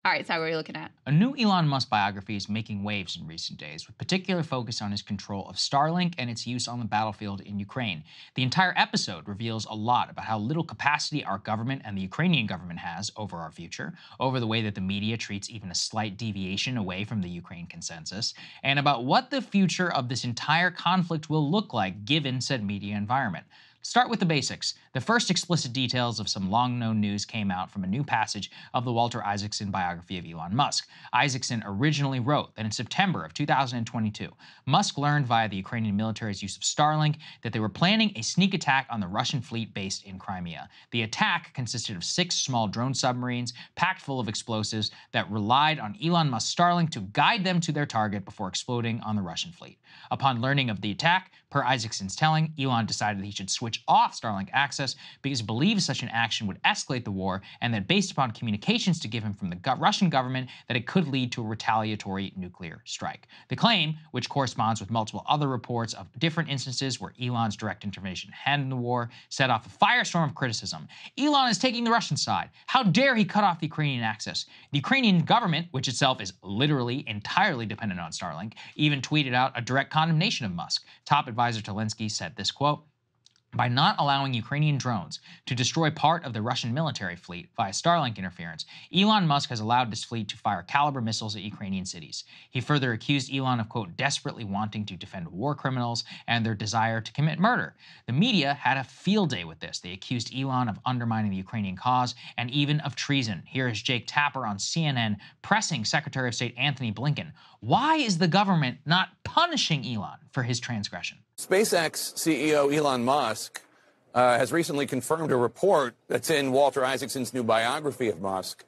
All right, so what are you looking at? A new Elon Musk biography is making waves in recent days, with particular focus on his control of Starlink and its use on the battlefield in Ukraine. The entire episode reveals a lot about how little capacity our government and the Ukrainian government has over our future, over the way that the media treats even a slight deviation away from the Ukraine consensus, and about what the future of this entire conflict will look like given said media environment. Start with the basics. The first explicit details of some long-known news came out from a new passage of the Walter Isaacson biography of Elon Musk. Isaacson originally wrote that in September of 2022, Musk learned via the Ukrainian military's use of Starlink that they were planning a sneak attack on the Russian fleet based in Crimea. The attack consisted of 6 small drone submarines packed full of explosives that relied on Elon Musk's Starlink to guide them to their target before exploding on the Russian fleet. Upon learning of the attack, per Isaacson's telling, Elon decided that he should switch off Starlink access because he believes such an action would escalate the war, and that based upon communications to give him from the Russian government, that it could lead to a retaliatory nuclear strike. The claim, which corresponds with multiple other reports of different instances where Elon's direct intervention had in the war, set off a firestorm of criticism. Elon is taking the Russian side. How dare he cut off the Ukrainian access? The Ukrainian government, which itself is literally entirely dependent on Starlink, even tweeted out a direct condemnation of Musk. Top advisor Zelensky said this quote, "By not allowing Ukrainian drones to destroy part of the Russian military fleet via Starlink interference, Elon Musk has allowed this fleet to fire caliber missiles at Ukrainian cities." He further accused Elon of, quote, "desperately wanting to defend war criminals and their desire to commit murder." The media had a field day with this. They accused Elon of undermining the Ukrainian cause and even of treason. Here is Jake Tapper on CNN pressing Secretary of State Anthony Blinken. Why is the government not punishing Elon for his transgression? SpaceX CEO Elon Musk has recently confirmed a report that's in Walter Isaacson's new biography of Musk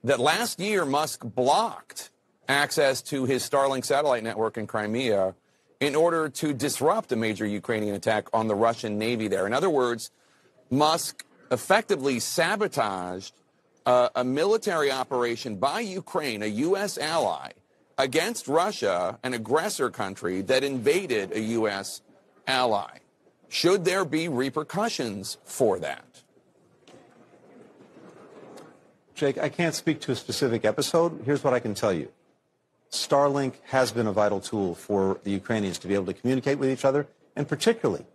that last year Musk blocked access to his Starlink satellite network in Crimea in order to disrupt a major Ukrainian attack on the Russian Navy there. In other words, Musk effectively sabotaged a military operation by Ukraine, a U.S. ally, against Russia, an aggressor country that invaded a U.S. ally. Should there be repercussions for that? Jake, I can't speak to a specific episode. Here's what I can tell you. Starlink has been a vital tool for the Ukrainians to be able to communicate with each other, and particularly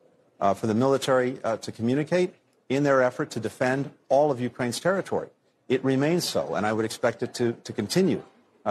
for the military to communicate in their effort to defend all of Ukraine's territory. It remains so, and I would expect it to continue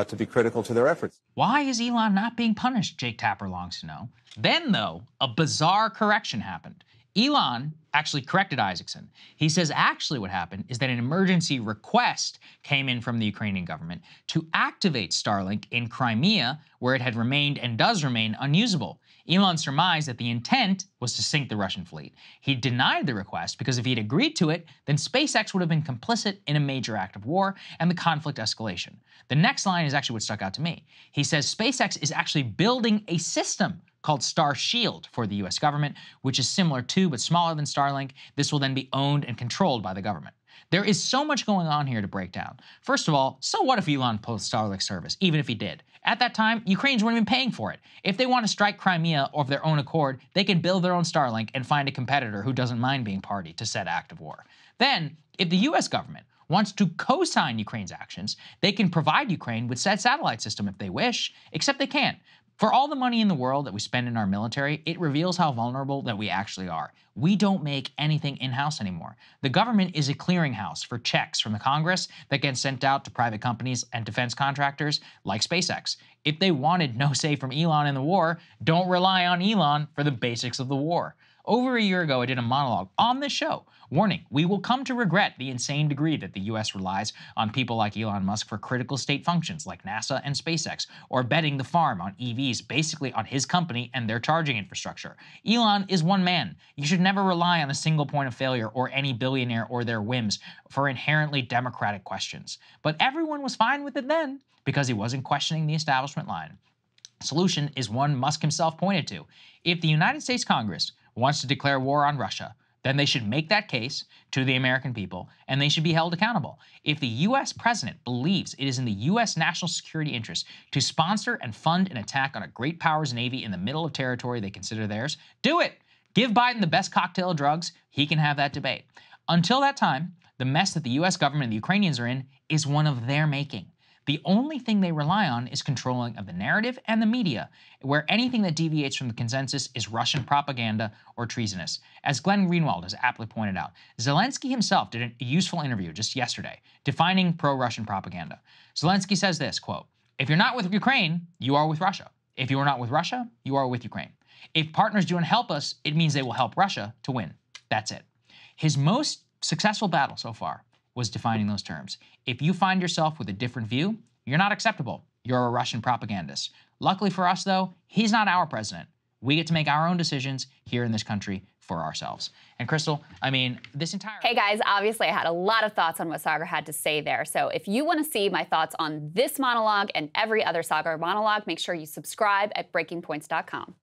to be critical to their efforts. Why is Elon not being punished, Jake Tapper longs to know. Then, though, a bizarre correction happened. Elon actually corrected Isaacson. He says actually what happened is that an emergency request came in from the Ukrainian government to activate Starlink in Crimea, where it had remained and does remain unusable. Elon surmised that the intent was to sink the Russian fleet. He denied the request because if he'd agreed to it, then SpaceX would have been complicit in a major act of war and the conflict escalation. The next line is actually what stuck out to me. He says SpaceX is actually building a system called Star Shield for the US government, which is similar to but smaller than Starlink. This will then be owned and controlled by the government. There is so much going on here to break down. First of all, so what if Elon posts Starlink service, even if he did? At that time, Ukrainians weren't even paying for it. If they want to strike Crimea of their own accord, they can build their own Starlink and find a competitor who doesn't mind being party to said act of war. Then, if the US government wants to co-sign Ukraine's actions, they can provide Ukraine with said satellite system if they wish, except they can't. For all the money in the world that we spend in our military, it reveals how vulnerable that we actually are. We don't make anything in-house anymore. The government is a clearinghouse for checks from the Congress that get sent out to private companies and defense contractors like SpaceX. If they wanted no say from Elon in the war, don't rely on Elon for the basics of the war. Over a year ago, I did a monologue on this show warning, we will come to regret the insane degree that the US relies on people like Elon Musk for critical state functions like NASA and SpaceX, or betting the farm on EVs basically on his company and their charging infrastructure. Elon is one man. You should never rely on a single point of failure or any billionaire or their whims for inherently democratic questions. But everyone was fine with it then because he wasn't questioning the establishment line. Solution is one Musk himself pointed to. If the United States Congress wants to declare war on Russia, then they should make that case to the American people, and they should be held accountable. If the U.S. president believes it is in the U.S. national security interest to sponsor and fund an attack on a great powers navy in the middle of territory they consider theirs, do it. Give Biden the best cocktail of drugs. He can have that debate. Until that time, the mess that the U.S. government and the Ukrainians are in is one of their making. The only thing they rely on is controlling of the narrative and the media, where anything that deviates from the consensus is Russian propaganda or treasonous. As Glenn Greenwald has aptly pointed out, Zelensky himself did a useful interview just yesterday defining pro-Russian propaganda. Zelensky says this, quote, "If you're not with Ukraine, you are with Russia. If you are not with Russia, you are with Ukraine. If partners don't help us, it means they will help Russia to win. That's it." His most successful battle so far was defining those terms. If you find yourself with a different view, you're not acceptable. You're a Russian propagandist. Luckily for us, though, he's not our president. We get to make our own decisions here in this country for ourselves. And Krystal, I mean, this entire... Hey guys, obviously I had a lot of thoughts on what Saagar had to say there. So if you want to see my thoughts on this monologue and every other Saagar monologue, make sure you subscribe at breakingpoints.com.